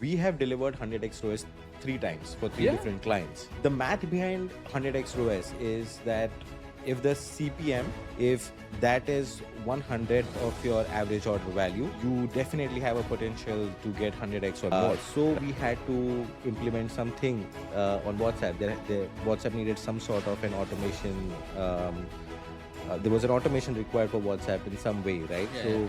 we have delivered 100x ROAS 3 times for three Yeah. different clients. The math behind 100x ROAS is that if the CPM, if that is 100th of your average order value, you definitely have a potential to get 100x or more. So we had to implement something on WhatsApp. WhatsApp needed some sort of an automation. There was an automation required for WhatsApp in some way, right? Yeah.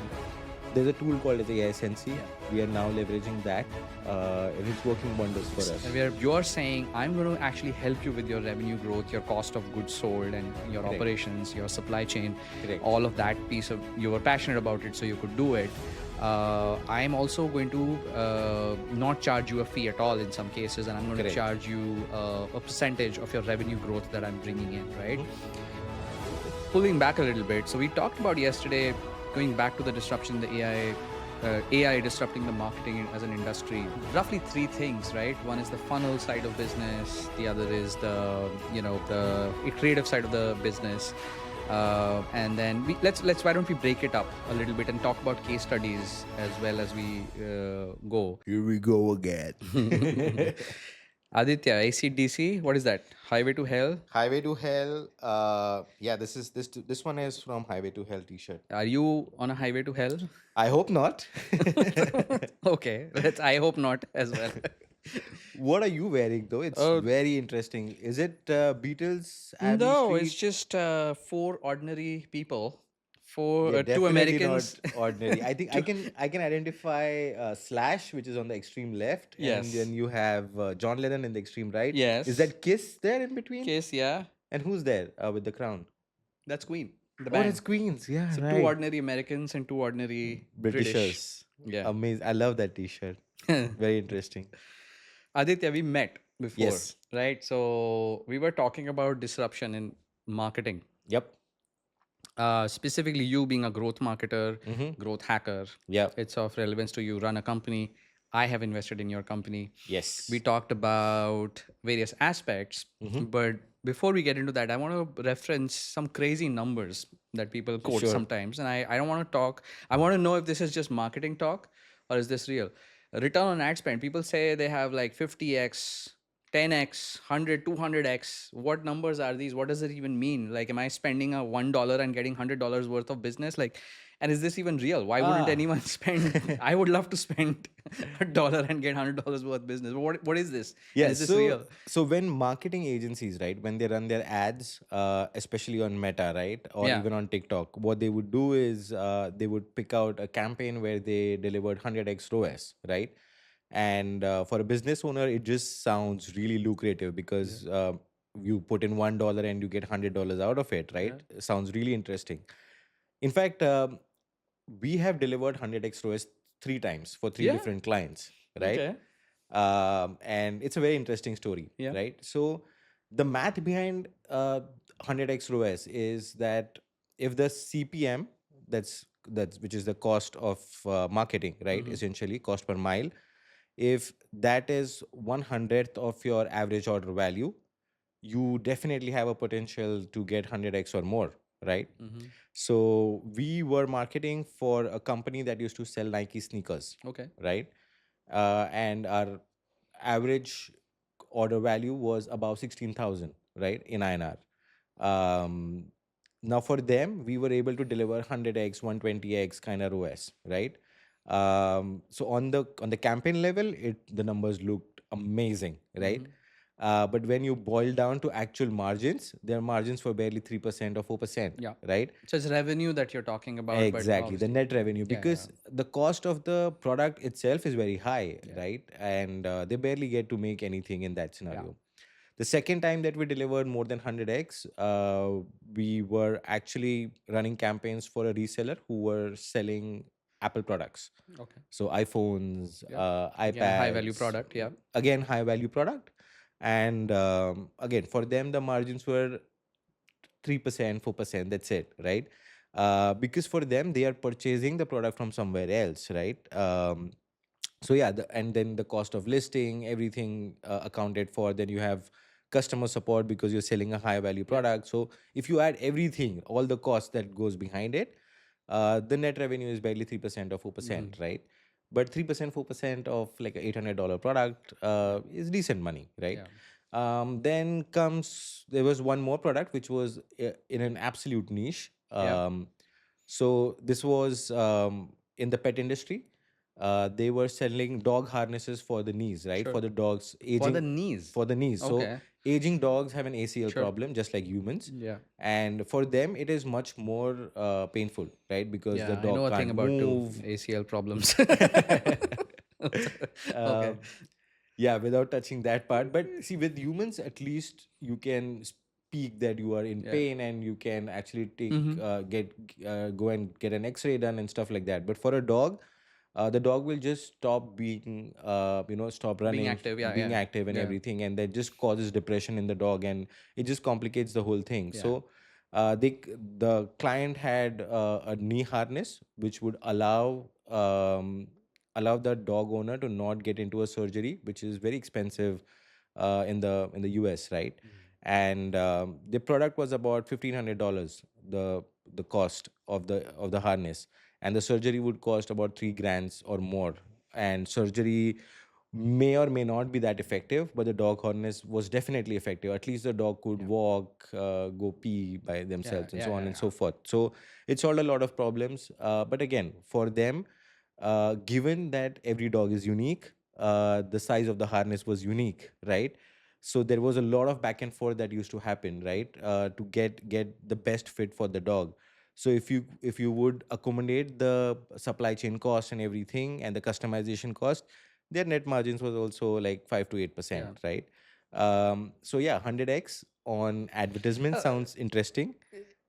There's a tool called as ASNC. Yeah. We are now leveraging that, and it's working wonders for us. And where you're saying, I'm going to actually help you with your revenue growth, your cost of goods sold, and your Correct. operations, your supply chain, Correct. all of that piece of, you were passionate about it, so you could do it. I'm also going to not charge you a fee at all in some cases, and I'm going Correct. to charge you a percentage of your revenue growth that I'm bringing in, right? Pulling back a little bit. So we talked about yesterday, going back to the disruption, the AI disrupting the marketing as an industry. Roughly three things, right? One is the funnel side of business. The other is the creative side of the business. And then let's why don't we break it up a little bit and talk about case studies as well as we go. Here we go again. Aditya, ACDC, what is that? Highway to Hell? Highway to Hell. Yeah, this one is from Highway to Hell T-shirt. Are you on a highway to hell? I hope not. Okay, I hope not as well. What are you wearing though? It's very interesting. Is it Beatles? Abbey No, Street? it's just four ordinary people. Yeah, Two definitely Americans. not ordinary. I think I can identify Slash, which is on the extreme left, Yes. and then you have John Lennon in the extreme right. Yes. Is that Kiss there in between? Case, yeah. And who's there with the crown? That's Queen. The Oh, band. it's Queens. Yeah, So right. two ordinary Americans and two ordinary British. Britishers. Yeah. Amazing. I love that T-shirt. Very interesting. Aditya, we met before, Yes. right? So we were talking about disruption in marketing. Yep. Specifically, you being a growth marketer, growth hacker. Yep. It's of relevance to you. Run a company. I have invested in your company. Yes. We talked about various aspects, but before we get into that, I want to reference some crazy numbers that people quote Sure. sometimes. And I don't want to talk, I want to know if this is just marketing talk or is this real? Return on ad spend, people say they have like 50x, 10x, 100, 200x. What numbers are these? What does it even mean? Like, am I spending a $1 and getting $100 worth of business? Like, and is this even real? Why wouldn't anyone spend? I would love to spend $1 and get $100 worth business. But what is this? Yeah. And is this real? So when marketing agencies, right, when they run their ads, especially on Meta, right, or Yeah. even on TikTok, what they would do is they would pick out a campaign where they delivered 100x ROAS, right? And for a business owner, it just sounds really lucrative because you put in $1 and you get $100 out of it, right? Sounds really interesting. In fact, we have delivered 100x ROAS 3 times for three Yeah. different clients, right? Okay. And it's a very interesting story, Yeah. right? So the math behind 100x ROAS is that if the CPM, that's which is the cost of marketing, right? Essentially, cost per mile. If that is 100th of your average order value, you definitely have a potential to get 100x or more, right? So we were marketing for a company that used to sell Nike sneakers, Okay. right? And our average order value was about 16,000, right, in INR. Now for them, we were able to deliver 100x, 120x kind of ROAS, right? So on the campaign level, the numbers looked amazing, right? But when you boil down to actual margins, their margins were barely 3% or 4%, Yeah. right? So it's revenue that you're talking about. Exactly, but the net revenue, Yeah, because the cost of the product itself is very high, right? And they barely get to make anything in that scenario. The second time that we delivered more than 100x, we were actually running campaigns for a reseller who were selling Apple products. Okay. So iPhones, iPads. Yeah, high value product. Yeah. Again, high value product. And again, for them, the margins were 3%, 4%. That's it, right? Because for them, they are purchasing the product from somewhere else, right? So yeah, and then the cost of listing, everything accounted for. Then you have customer support because you're selling a high value product. So if you add everything, all the cost that goes behind it, the net revenue is barely 3% or 4%, right? but 3%, 4% of like a $800 product is decent money, right? Yeah. Then comes there was one more product which was in an absolute niche. Yeah. So this was in the pet industry. They were selling dog harnesses for the knees, right? Sure. For the dogs For the aging, knees. for the knees. So Okay. aging dogs have an ACL Sure. problem just like humans, Yeah. and for them it is much more painful, right? Because the Yeah. I know dog a thing can't about two move. ACL problems. uh, Okay. yeah, without touching that part. But see, with humans at least you can speak that you are in Yeah. pain, and you can actually take Mm-hmm. get go and get an x-ray done and stuff like that. But for a dog, the dog will just stop being stop Being running, active. Yeah. being Yeah. active and Yeah. everything, and that just causes depression in the dog, and it just complicates the whole thing. Yeah. So the client had a knee harness which would allow the dog owner to not get into a surgery, which is very expensive in the US, right? And the product was about $1,500, the cost of the harness, and the surgery would cost about 3 grand or more. And surgery may or may not be that effective, but the dog harness was definitely effective. At least the dog could Yeah. walk, go pee by Yeah. themselves, and Yeah. so on Yeah. and Yeah. so forth. So it solved a lot of problems. But again, for them, given that every dog is unique, the size of the harness was unique, right? So there was a lot of back and forth that used to happen, right, to get the best fit for the dog. So if you would accommodate the supply chain cost and everything and the customization cost, their net margins was also like 5 to 8%, Yeah. right? So yeah, 100x on advertisement Uh, sounds interesting.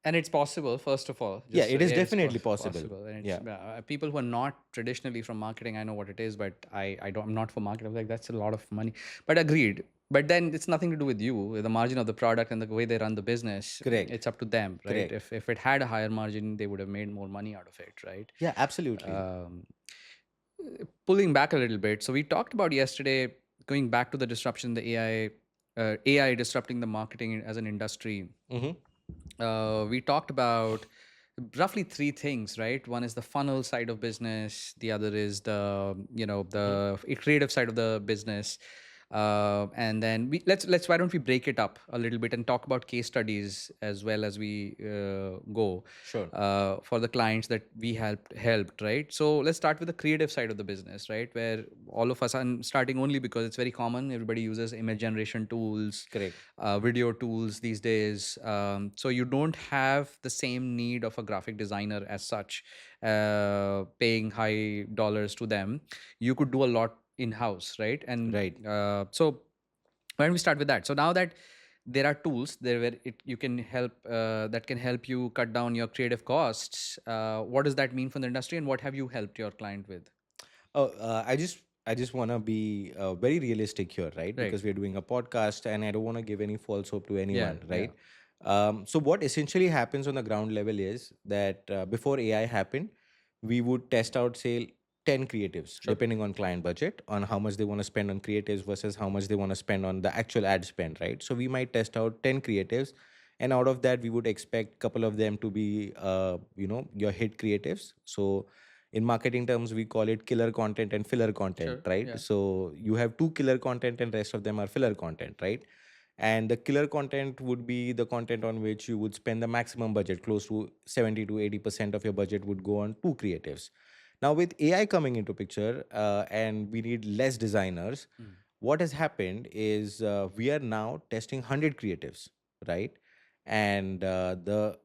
and it's possible, first of all. Yeah, Just it is it is definitely possible. possible, and it's Yeah, people who are not traditionally from marketing. I know what it is, but I'm not for marketing. Like, that's a lot of money. But agreed. But then it's nothing to do with you, with the margin of the product and the way they run the business. correct, It's up to them, right? correct. If it had a higher margin, they would have made more money out of it, right? Yeah, absolutely. Um, Pulling back a little bit. So we talked about yesterday, going back to the disruption, the AI disrupting the marketing as an industry. Mm-hmm. We talked about roughly three things, right? One is the funnel side of business. The other is the creative side of the business. And then let's why don't we break it up a little bit and talk about case studies as well as we go Sure. for the clients that we helped, right? So let's start with the creative side of the business, right? Where all of us, I'm starting only because it's very common. Everybody uses image generation tools, Correct. video tools these days. So you don't have the same need of a graphic designer as such, paying high dollars to them. You could do a lot in house, right? And Right. so why don't we start with that? So now that there are tools there where you can help that can help you cut down your creative costs, what does that mean for the industry, and what have you helped your client with? Oh, I just want to be very realistic here, right? Right. Because we're doing a podcast, and I don't want to give any false hope to Yeah. anyone, Yeah. right? So what essentially happens on the ground level is that before AI happened, we would test out, say, 10 creatives, Sure. depending on client budget, on how much they want to spend on creatives versus how much they want to spend on the actual ad spend, right? So we might test out 10 creatives, and out of that, we would expect a couple of them to be, your hit creatives. So in marketing terms, we call it killer content and filler content, Sure. right? Yeah. So you have two killer content and rest of them are filler content, right? And the killer content would be the content on which you would spend the maximum budget. Close to 70 to 80% of your budget would go on two creatives. Now with AI coming into picture, and we need less designers, Mm. what has happened is we are now testing 100 creatives, right? And the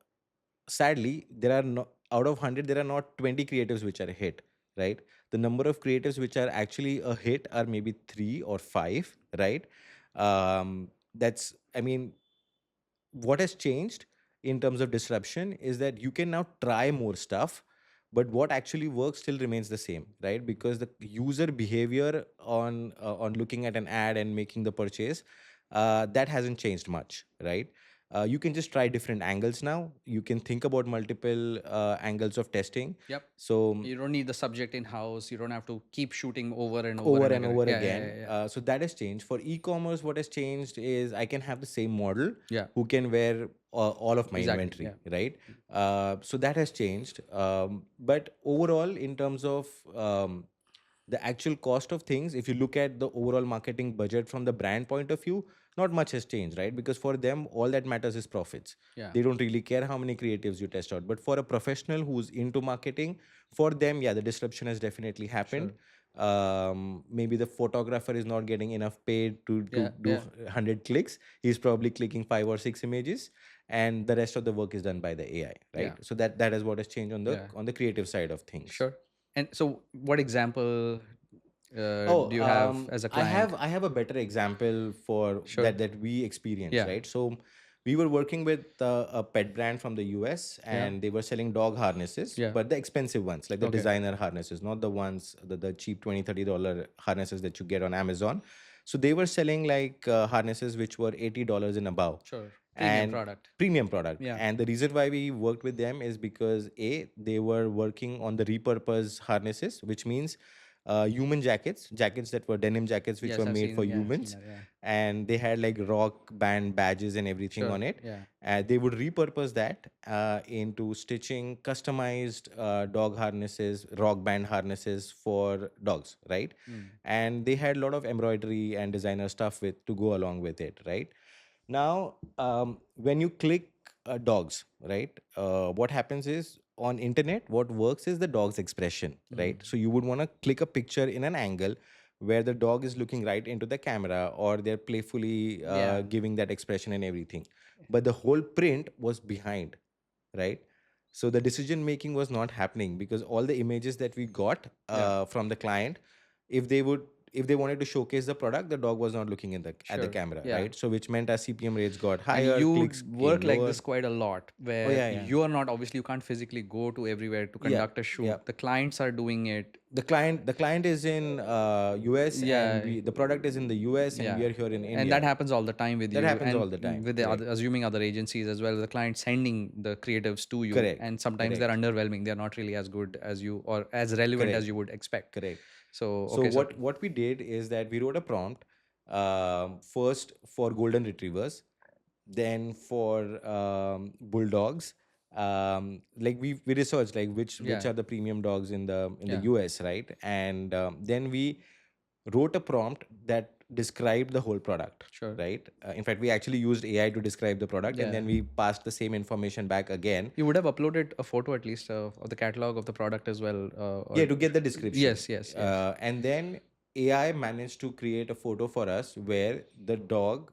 sadly, there are no, out of 100 there are not 20 creatives which are a hit, right? The number of creatives which are actually a hit are maybe 3 or 5, right? That's I mean, what has changed in terms of disruption is that you can now try more stuff, but what actually works still remains the same, right? Because the user behavior on looking at an ad and making the purchase, that hasn't changed much, right? You can just try different angles now. You can think about multiple angles of testing. Yep. So You don't need the subject in house. You don't have to keep shooting over and over over and and again. over Yeah. Yeah. again. Yeah. So that has changed. For e-commerce, what has changed is I can have the same model Yeah. who can wear all of my Exactly. inventory, Yeah. right? So that has changed. But overall, in terms of the actual cost of things, if you look at the overall marketing budget from the brand point of view, not much has changed, right? Because for them, all that matters is profits. Yeah. They don't really care how many creatives you test out. But for a professional who's into marketing, for them, yeah, the disruption has definitely happened. Sure. Maybe the photographer is not getting enough paid to Yeah. do Yeah. 100 clicks. He's probably clicking 5 or 6 images, and the rest of the work is done by the AI, Yeah. right? So that is what has changed Yeah. on the creative side of things. Sure. And so, what example do Oh, you have as a client? I have a better example for Sure. that we experience, Yeah. right? So we were working with a pet brand from the US, Yeah. and they were selling dog harnesses, Yeah. but the expensive ones, like the Okay. designer harnesses, not the ones, the cheap $20-$30 harnesses that you get on Amazon. So they were selling like harnesses which were $80 and above, Sure. Premium and product. premium product. Yeah. And the reason why we worked with them is because they were working on the repurpose harnesses, which means human jackets that were denim jackets which Yes, were I've made for seen. Yeah, I've seen humans, that. Yeah. and they had like rock band badges and everything Sure. on it. Yeah. They would repurpose that into stitching customized dog harnesses, rock band harnesses for dogs, right? Mm. And they had a lot of embroidery and designer stuff with to go along with it, right? Now, when you click dogs, right? What happens is on internet, what works is the dog's expression, right? So you would want to click a picture in an angle where the dog is looking right into the camera, or they're playfully Yeah. giving that expression and everything. But the whole print was behind, right? So the decision making was not happening because all the images that we got Yeah. from the client, if they would if they wanted to showcase the product, the dog was not looking in the at the Sure. camera, Yeah. right? So which meant our CPM rates got And higher, you clicks work came like lower. this quite a lot, Oh where yeah, yeah, you are not, obviously, you can't physically go to everywhere to yeah, conduct a shoot. yeah. The clients are doing it. The client is in US, and Yeah. the product is in the US, and we Yeah. are here in And that India. happens all the time with That you, happens and all the time. with the Correct. other, assuming other agencies as well. The client sending the creatives to you, Correct. and sometimes they're Correct. underwhelming. They're not really as good as you, or as relevant as Correct. you would expect. Correct. So So okay, so what we did is that we wrote a prompt, first for golden retrievers, then for bulldogs. Like we researched like which yeah, are the premium dogs in the yeah, US, right? And then we wrote a prompt that described the whole product, sure, right? In fact, we actually used AI to describe the product, and yeah. then we passed the same information back again. You would have uploaded a photo at least of the catalog of the product as well, Yeah, or to get the description. yes, yes, yes. And then AI managed to create a photo for us where the dog,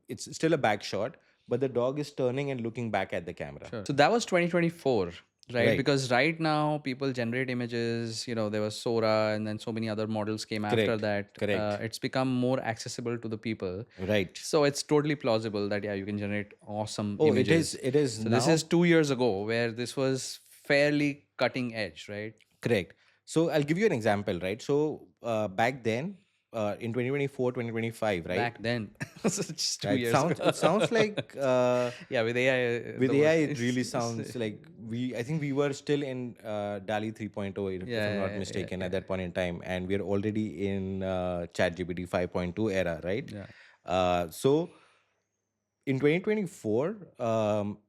it's still a back shot, but the dog is turning and looking back at the camera. Sure. So that was 2024, right? Right. Because right now people generate images. There was Sora, and then so many other models came after Correct. that. Correct. It's become more accessible to the people. Right. So it's totally plausible that, yeah, you can generate awesome Oh, it images. is. It is So this now. is 2 years ago, where this was fairly cutting edge, right? Correct. So I'll give you an example, right? So back then, in 2024, 2025, right? Back then, so it's just two Right. years Sounds. ago. It sounds like Yeah, with AI, with the AI, work it really sounds like I think we were still in DALI 3.0, if yeah, I'm not yeah, mistaken, yeah, at that point in time, and we're already in ChatGPT 5.2 era, right? yeah. So in 2024,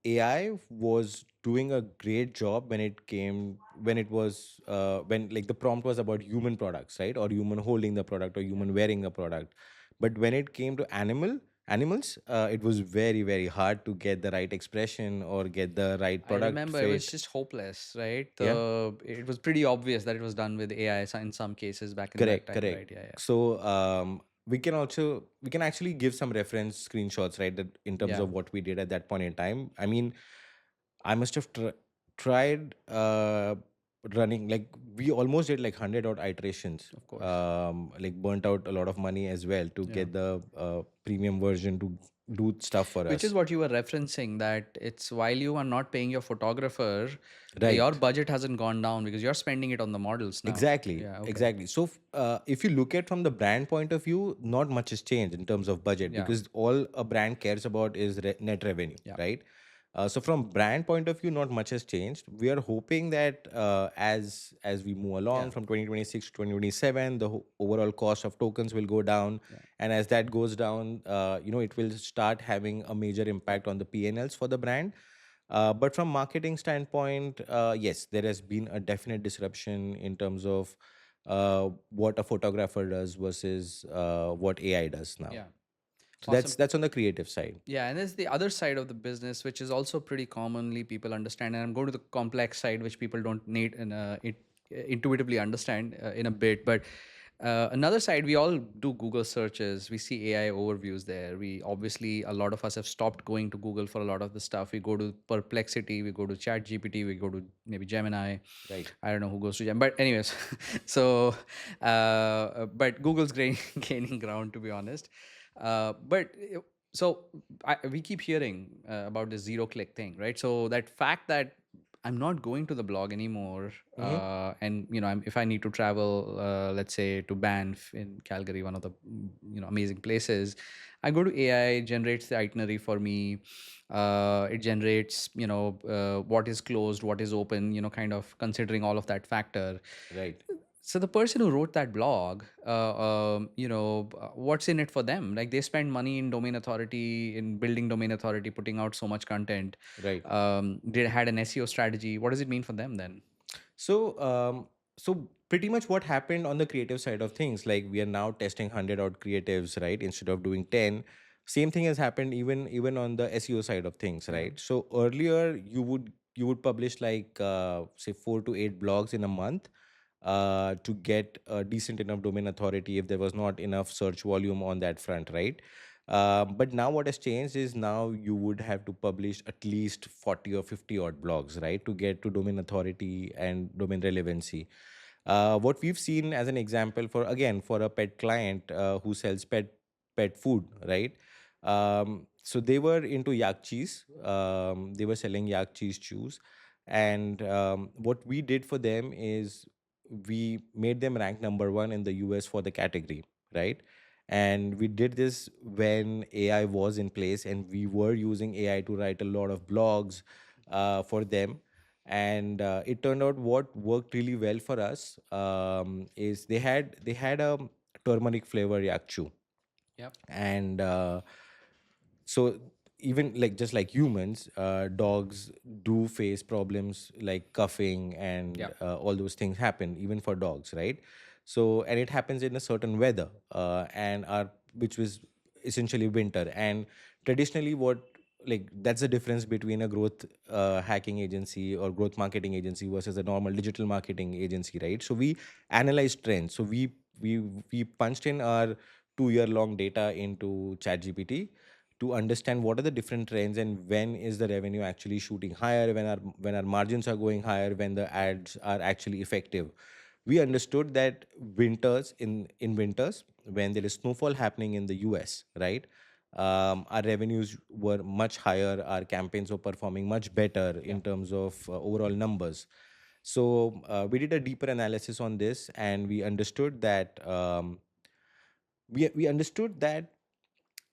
AI was doing a great job when it was when like the prompt was about human products, right? Or human holding the product, or human wearing a product. But when it came to animals, it was very, very hard to get the right expression or get the right I product remember it was fit. just hopeless, right? Yeah. It was pretty obvious that it was done with AI in some cases back in that Correct, time, right? correct. Yeah, yeah, So we can actually give some reference screenshots, right? That in terms yeah. of what we did at that point in time. I mean, I must have tried running, like we almost did like 100 odd iterations. Of course. Like burnt out a lot of money as well to Yeah. get the premium version to do stuff for Which us. is what you were referencing, that it's while you are not paying your photographer, Right. your budget hasn't gone down because you're spending it on the models now. Exactly, Yeah, okay. exactly. So if you look at from the brand point of view, not much has changed in terms of budget, Yeah. because all a brand cares about is net revenue, Yeah. right? So from brand point of view, not much has changed. We are hoping that as we move along Yeah. from 2026 to 2027, the overall cost of tokens will go down, and as that goes down, it will start having a major impact on the P&Ls for the brand. But from marketing standpoint, yes, there has been a definite disruption in terms of what a photographer does versus what AI does now. Yeah. So Awesome. that's on the creative side. Yeah, and there's the other side of the business, which is also pretty commonly people understand. And I'm going to the complex side, which people don't need and intuitively understand in a bit. But another side, we all do Google searches. We see AI overviews there. We obviously, a lot of us have stopped going to Google for a lot of the stuff. We go to Perplexity, we go to Chat GPT, we go to maybe Gemini. Right. I don't know who goes to Gem, but anyways, so but Google's gaining ground, to be honest. But so we keep hearing about this zero click thing, right? So that fact that I'm not going to the blog anymore, Mm-hmm. and if I need to travel, let's say to Banff in Calgary, one of the amazing places, I go to AI, generates the itinerary for me. It generates what is closed, what is open, kind of considering all of that factor. Right. So the person who wrote that blog, what's in it for them? Like they spend money in domain authority, in building domain authority, putting out so much content. Right. They had an SEO strategy. What does it mean for them then? So pretty much what happened on the creative side of things, like we are now testing 100 odd creatives, right? Instead of doing 10. Same thing has happened even on the SEO side of things, Yeah. right? So earlier you would publish like say 4 to 8 blogs in a month to get a decent enough domain authority if there was not enough search volume on that front, right? But now what has changed is now you would have to publish at least 40 or 50 odd blogs, right, to get to domain authority and domain relevancy. What we've seen as an example for, again, for a pet client who sells pet food, right? So they were into yak cheese. They were selling yak cheese chews, and what we did for them is we made them rank number one in the US for the category, right? And we did this when AI was in place, and we were using AI to write a lot of blogs for them. And it turned out what worked really well for us is they had a turmeric flavor yak chew, Yep. and so even like just like humans, dogs do face problems like coughing and Yep. all those things happen even for dogs, right? So, and it happens in a certain weather, and our which was essentially winter. And traditionally what, like, that's the difference between a growth hacking agency or growth marketing agency versus a normal digital marketing agency, right? So we analyze trends. So we we punched in our 2 year long data into ChatGPT to understand what are the different trends and when is the revenue actually shooting higher, when our margins are going higher, when the ads are actually effective. We understood that in winters, when there is snowfall happening in the US, right, our revenues were much higher, our campaigns were performing much better Yeah. in terms of overall numbers. So we did a deeper analysis on this, and we understood that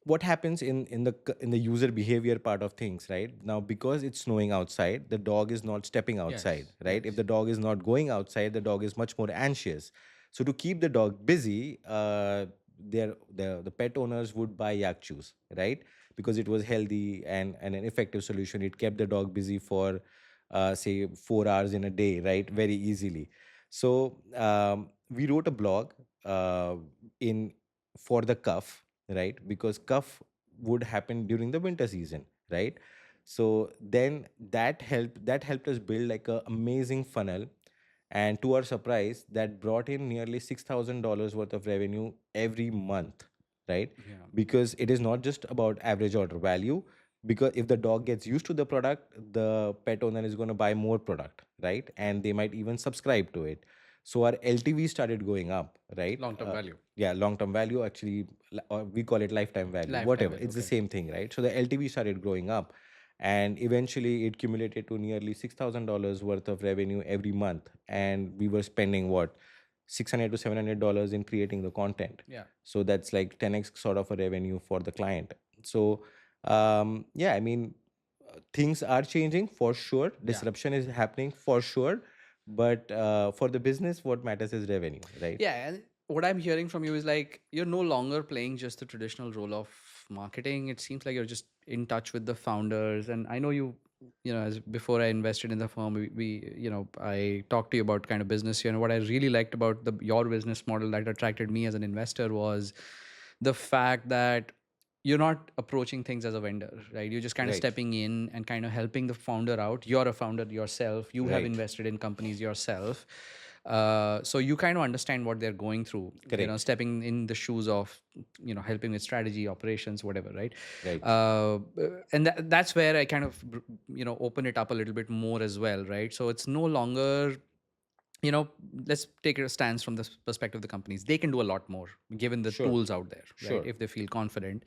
what happens in the user behavior part of things, right? Now, because it's snowing outside, the dog is not stepping outside, Yes. right? If Yes. the dog is not going outside, the dog is much more anxious. So to keep the dog busy, the pet owners would buy yak chews, right? Because it was healthy and an effective solution. It kept the dog busy for say 4 hours in a day, right? Very easily. So we wrote a blog in for the cuff, right? Because cuff would happen during the winter season, right? So then that helped us build like a amazing funnel, and to our surprise, that brought in nearly $6,000 worth of revenue every month, right? Yeah. Because it is not just about average order value. Because if the dog gets used to the product, the pet owner is going to buy more product, right? And they might even subscribe to it. So our LTV started going up, right? Long term value. Yeah, long term value, actually, or we call it lifetime value, Lifetime whatever. value. It's the Okay. same thing, right? So the LTV started growing up, and eventually it cumulated to nearly $6,000 worth of revenue every month. And we were spending what, $600 to $700 in creating the content. Yeah. So that's like 10x sort of a revenue for the client. So yeah, I mean, things are changing for sure. Yeah. Disruption is happening for sure. But for the business, what matters is revenue, right? Yeah, and what I'm hearing from you is like you're no longer playing just the traditional role of marketing. It seems like you're just in touch with the founders. And I know you as before I invested in the firm, I talked to you about kind of business here, and what I really liked about your business model that attracted me as an investor was the fact that you're not approaching things as a vendor, right? You're just kind of Right. stepping in and kind of helping the founder out. You're a founder yourself. You have Right. invested in companies yourself. So you kind of understand what they're going through, Correct. stepping in the shoes of, helping with strategy, operations, whatever, right? Right. And that's where I kind of, open it up a little bit more as well, right? So it's no longer, you know, let's take a stance from the perspective of the companies. They can do a lot more given the Sure. tools out there, right? Sure. If they feel confident.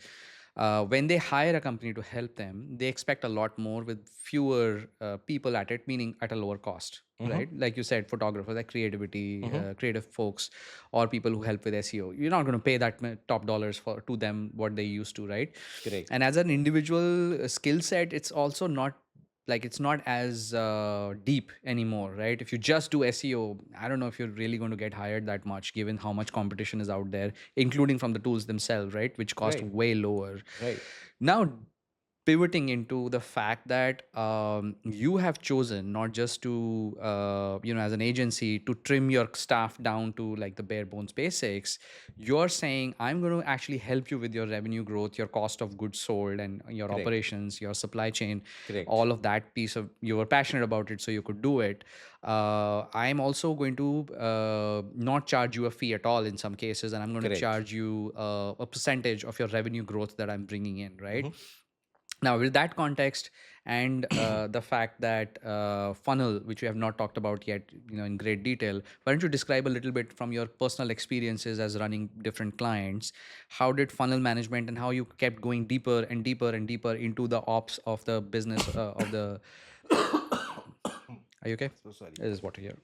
When they hire a company to help them, they expect a lot more with fewer people at it, meaning at a lower cost, Mm-hmm. right? Like you said, photographers, like creativity, Mm-hmm. creative folks, or people who help with SEO. You're not going to pay that top dollars for to them what they used to, right? Correct. And as an individual skill set, it's also not like it's not as deep anymore, right? If you just do SEO, I don't know if you're really going to get hired that much given how much competition is out there, including from the tools themselves, right? Which cost Right. way lower. Right. Now, pivoting into the fact that you have chosen not just to as an agency to trim your staff down to like the bare bones basics. You're saying I'm going to actually help you with your revenue growth, your cost of goods sold, and your Correct. operations, your supply chain, Correct. all of that piece of you were passionate about it, so you could do it. I'm also going to not charge you a fee at all in some cases, and I'm going to Correct. charge you a percentage of your revenue growth that I'm bringing in, right? Mm-hmm. Now, with that context and the fact that funnel, which we have not talked about yet, in great detail, why don't you describe a little bit from your personal experiences as running different clients? How did funnel management and how you kept going deeper and deeper and deeper into the ops of the business of the? Are you okay? So sorry. This is water here.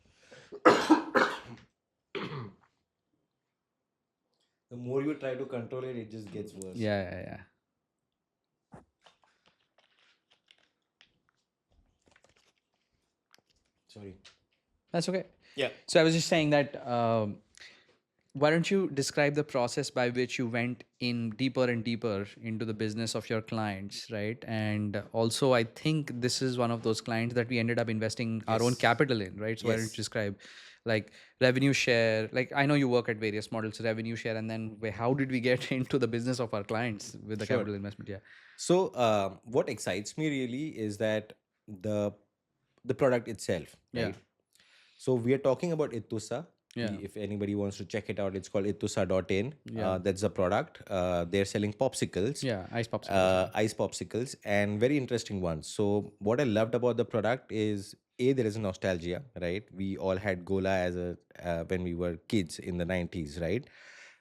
The more you try to control it, it just gets worse. Yeah, yeah, yeah. Sorry. That's okay. Yeah. So I was just saying that. Why don't you describe the process by which you went in deeper and deeper into the business of your clients, right? And also, I think this is one of those clients that we ended up investing our own Yes. capital in, right? So why don't you Yes. describe like revenue share? Like I know you work at various models, revenue share, and then how did we get into the business of our clients with the Sure. capital investment? Yeah. So, what excites me really is that the the product itself, Yeah. right? So we are talking about Itusa. Yeah. If anybody wants to check it out, it's called itusa.in. Yeah. That's the product. They're selling popsicles, Yeah. Ice popsicles. Yeah. ice popsicles, and very interesting ones. So what I loved about the product is a there is a nostalgia, right? We all had Gola as a when we were kids in the 90s, right?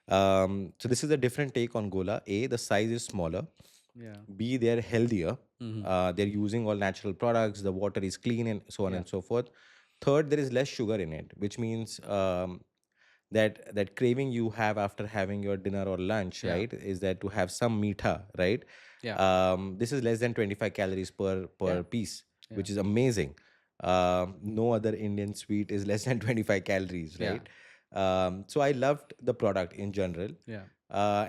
So this is a different take on Gola. A, the size is smaller. Yeah. B, they're healthier. Mm-hmm. They're using all natural products. The water is clean and so on Yeah. and so forth. Third, there is less sugar in it, which means that craving you have after having your dinner or lunch, Yeah. right, is that to have some meetha, right? Yeah. This is less than 25 calories per Yeah. piece, Yeah. which is amazing. No other Indian sweet is less than 25 calories, Yeah. right? So I loved the product in general. Yeah.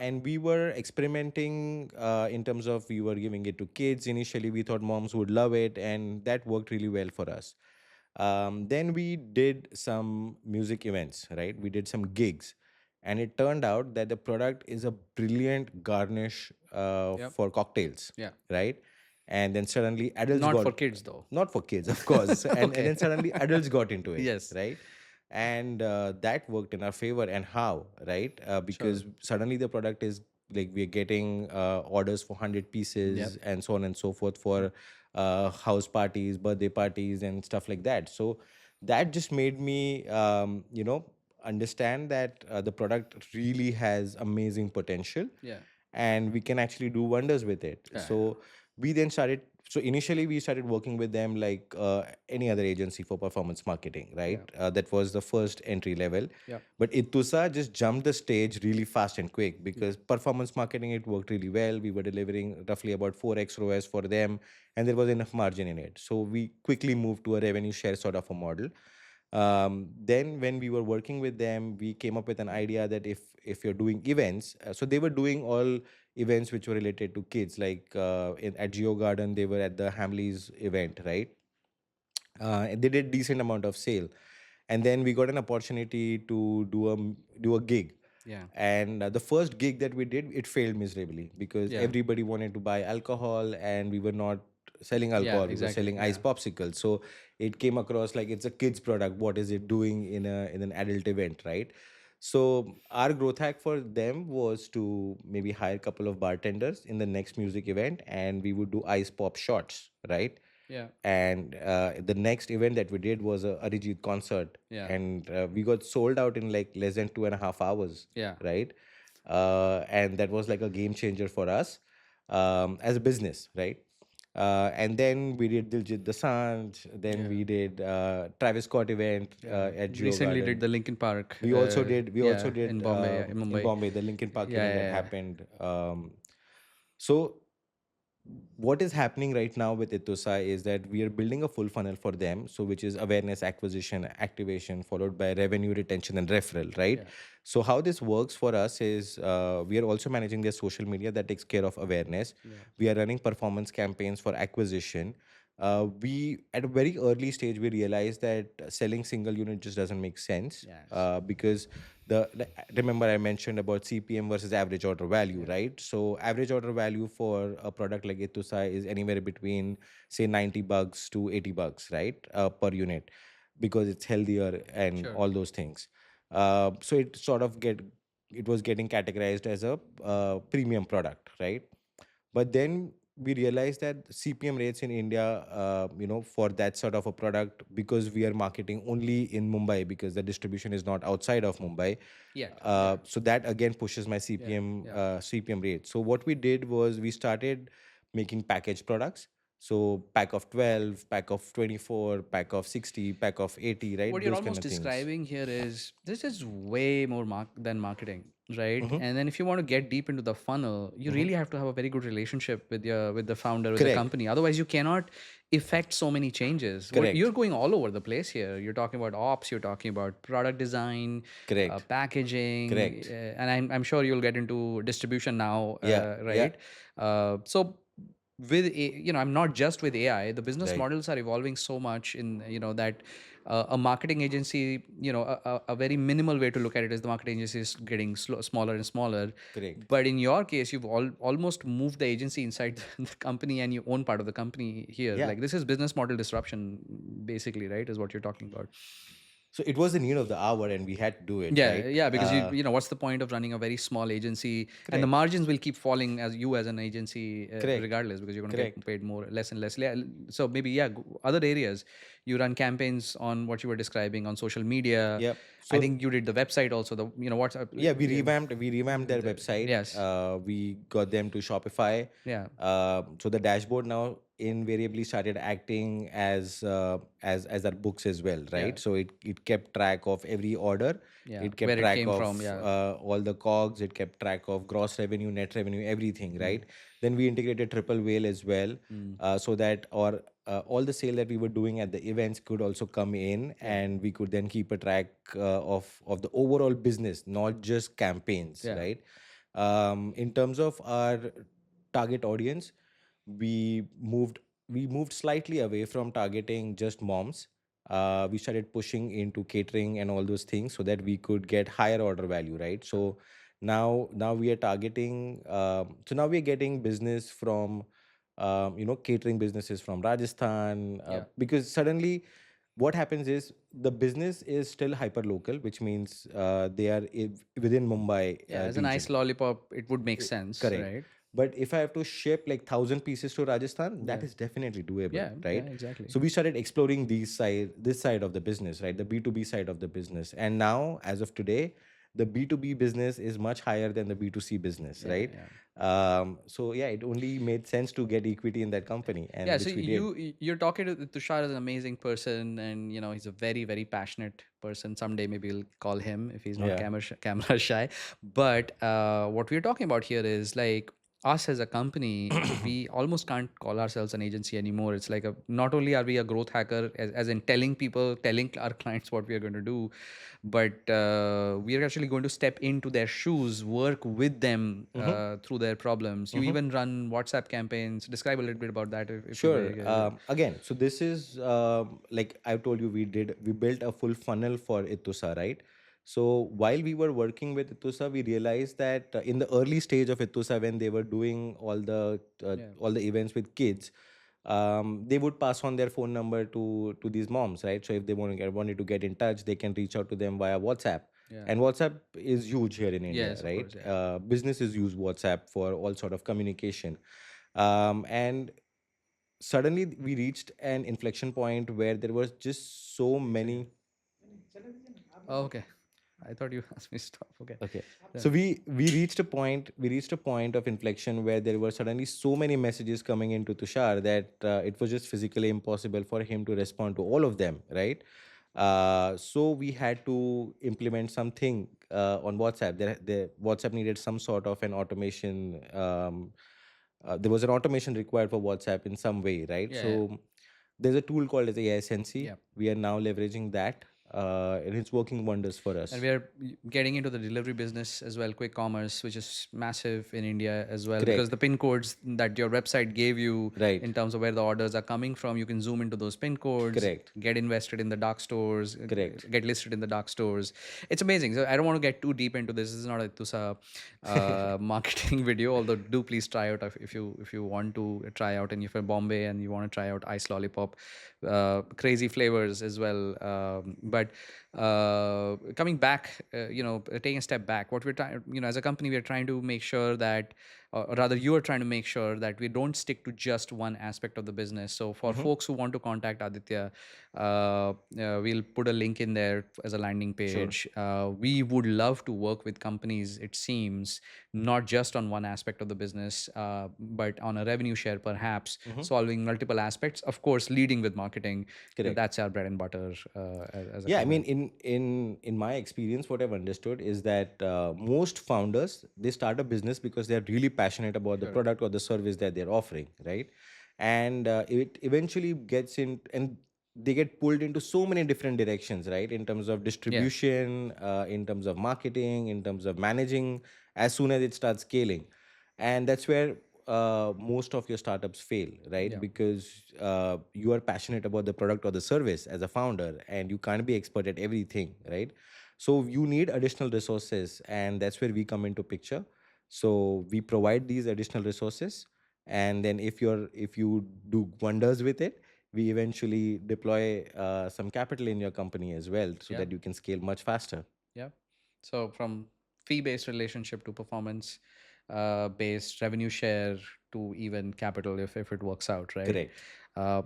And we were experimenting in terms of we were giving it to kids. Initially, we thought moms would love it, and that worked really well for us. Then we did some music events, right? We did some gigs, and it turned out that the product is a brilliant garnish Yep. for cocktails, Yeah. right? And then suddenly adults Not got for kids though. not for kids, of course, and Okay. then suddenly adults got into it, Yes. right? And that worked in our favor. And how, right? Sure. Because suddenly the product is like we're getting orders for 100 Yep. pieces and so on and so forth for house parties, birthday parties, and stuff like that. So that just made me understand that the product really has amazing potential, Yeah. and we can actually do wonders with it. Yeah. So we then started. So initially, we started working with them like any other agency for performance marketing, right? That was the first entry level. Yeah. But Itusa just jumped the stage really fast and quick because performance marketing, it worked really well. We were delivering roughly about 4x ROAS for them, and there was enough margin in it. So we quickly moved to a revenue share sort of a model. Then when we were working with them, we came up with an idea that if you're doing events, so they were doing all events which were related to kids, like at Geo Garden, they were at the Hamleys event, right? And they did decent amount of sale, and then we got an opportunity to do a gig. Yeah. And the first gig that we did, it failed miserably because Yeah. everybody wanted to buy alcohol, and we were not selling Yeah, alcohol, we were exactly. selling Yeah. ice popsicles. So it came across like it's a kids product, what is it doing in an adult event, right? So our growth hack for them was to maybe hire a couple of bartenders in the next music event, and we would do ice pop shots, right? Yeah. And the next event that we did was a Arijit concert, Yeah. and we got sold out in like less than 2.5 hours, Yeah. right? And that was like a game changer for us as a business, right? And then we did Diljit Dosanjh, then Yeah. we did Travis Scott event Yeah. at Geo Recently did Garden. the Linkin Park. We also Yeah, did in Bombay. Yeah, in in Mumbai. Bombay the Linkin Park Yeah, event that yeah, happened. So what is happening right now with Itusa is that we are building a full funnel for them, so which is awareness, acquisition, activation, followed by revenue, retention, and referral, right? yeah, So how this works for us is we are also managing their social media that takes care of awareness. yeah, We are running performance campaigns for acquisition. We at a very early stage we realized that selling single unit just doesn't make sense yes, because remember I mentioned about CPM versus average order value, yeah, right? So average order value for a product like Itusa is anywhere between say $90 to $80, right, per unit, because it's healthier and sure, all those things. So it was getting categorized as a premium product, right? But then we realized that CPM rates in India, for that sort of a product, because we are marketing only in Mumbai because the distribution is not outside of Mumbai. yet, yeah, So that again pushes my yeah, CPM yeah. CPM rate. So what we did was we started making package products. So pack of 12, pack of 24, pack of 60, pack of 80, right? What you're Those kind almost of things. describing here is this is way more than marketing, right? Hmm. And then if you want to get deep into the funnel, you Hmm. really have to have a very good relationship with the founder, with the Correct. company. Otherwise, you cannot effect so many changes. Correct. You're going all over the place here. You're talking about ops, you're talking about product design, Correct. packaging, Correct. and I'm sure you'll get into distribution now, Yeah. Yeah. right? So with I'm not just with AI, the business Right. models are evolving so much in that a marketing agency, a very minimal way to look at it is the marketing agency is getting smaller and smaller. Correct. But in your case, you've almost moved the agency inside the company and you own part of the company here. Yeah. Like this is business model disruption basically, right, is what you're talking about. So it was the need of the hour, and we had to do it, Yeah, right? yeah, because what's the point of running a very small agency, and the Correct. margins will keep falling as an agency, Correct. regardless, because you're going to Correct. get paid more, less and less. Yeah, so maybe yeah, other areas, you run campaigns on what you were describing on social media. Yep. I So think you did the website also. The WhatsApp. yeah, we revamped their website. Yes. We got them to Shopify. Yeah. So the dashboard now invariably started acting as our books as well, Yeah. right? So it kept track of every order. Yeah. It kept Where it track came of from. Yeah. all the cogs. It kept track of gross revenue, net revenue, everything, Mm. right? Then we integrated triple whale as well, Mm. so that or all the sale that we were doing at the events could also come in, Yeah. and we could then keep a track of the overall business, not just campaigns, Yeah. right? In terms of our target audience, we moved we moved slightly away from targeting just moms. We started pushing into catering and all those things so that we could get higher order value, right? Sure. So now we are targeting. So now we are getting business from catering businesses from Rajasthan, Yeah. because suddenly what happens is the business is still hyper local, which means they are within Mumbai Yeah. As a nice region. lollipop, it would make sense, Correct. right? But if I have to ship like 1,000 pieces to Rajasthan, that Yeah. is definitely doable, Yeah. Yeah. right? Exactly. So we started exploring this side of the business, right? The B2B side of the business. And now, as of today, the B2B business is much higher than the B2C business, Yeah. right? Yeah. So yeah, it only made sense to get equity in that company, Yeah, and so which we did. you're talking to Tushar as an amazing person, and he's a very very passionate person. Someday maybe we'll call him if he's not Yeah. camera shy. But what we're talking about here is like us as a company, we almost can't call ourselves an agency anymore. It's like not only are we a growth hacker, as in telling people, telling our clients what we are going to do, but we are actually going to step into their shoes, work with them through their problems. You even run WhatsApp campaigns. Describe a little bit about that, if you Sure. may. Again, so this is like I told you, we built a full funnel for Itusa, right? So while we were working with Itusa, we realized that in the early stage of Itusa, when they were doing Yeah. all the events with kids, they would pass on their phone number to these moms, right? So if they wanted to get in touch, they can reach out to them via WhatsApp. Yeah. And WhatsApp is huge here in India, Yes, of right? course. Yeah. Businesses use WhatsApp for all sort of communication. And suddenly we reached an inflection point where there was just so One second. many. Oh, okay. I thought you asked me to stop. Okay. Okay, Yeah. so we reached a point of inflection where there were suddenly so many messages coming into Tushar that it was just physically impossible for him to respond to all of them, right? So we had to implement something on WhatsApp. The WhatsApp needed some sort of an automation. There was an automation required for WhatsApp in some way, right? Yeah. So there's a tool called as AI Sensi. Yeah. We are now leveraging that, and it's working wonders for And us. we are getting into the delivery business as well, quick commerce, which is massive in India as well, because Correct. the pin codes that your website gave you Right. in terms of where the orders are coming from, you can zoom into those pin codes, Correct. get invested in the dark stores, Correct. get listed in the dark stores. It's amazing. So I don't want to get too deep into this. This is not a Tusa marketing video, although do please try out if you want to try out, and if you're Bombay and you want to try out ice lollipop, crazy flavors as well. But coming back, taking a step back, what we're trying, as a company, we're trying to make sure that, or rather, you are trying to make sure that we don't stick to just one aspect of the business. So for folks who want to contact Aditya, we'll put a link in there as a landing Sure. page. We would love to work with companies, it seems, not just on one aspect of the business, but on a revenue share, perhaps, solving multiple aspects. Of course, leading with marketing. Correct. That's our bread and butter as a Yeah, I company. mean, in my experience, what I've understood is that most founders, they start a business because they're really passionate about the Correct. product or the service that they're offering, right? And it eventually gets in, and they get pulled into so many different directions, right? In terms of Yeah. distribution, in terms of marketing, in terms of managing, as soon as it starts scaling. And that's where most of your startups fail, right? Yeah. Because you are passionate about the product or the service as a founder, and you can't be expert at everything, right? So you need additional resources, and that's where we come into picture. So we provide these additional resources, and then if you do wonders with it, we eventually deploy some capital in your company as well, so Yeah. that you can scale much faster. Yeah. So from fee-based relationship to performance based revenue share to even capital, if it works out, right? Correct.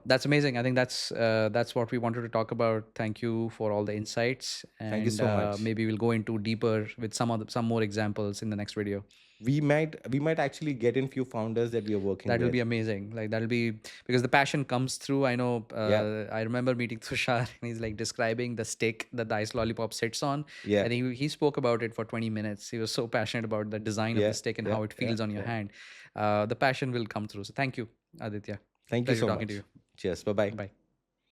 That's amazing. I think that's what we wanted to talk about. Thank you for all the insights, Thank you and so much. maybe we'll go into deeper with some more examples in the next video. We might actually get in few founders that we are working That will with. be amazing. Like that'll be because the passion comes through. I know. Yeah. I remember meeting Tushar, and he's like describing the stick that the ice lollipop sits on, Yeah. and he spoke about it for 20 minutes. He was so passionate about the design of the Yeah. stick and Yeah. how it Yeah. feels on your Yeah. hand. The passion will come through. So thank you, Aditya. Thank you Pleasure so talking to much. you. Cheers. Bye bye. Bye.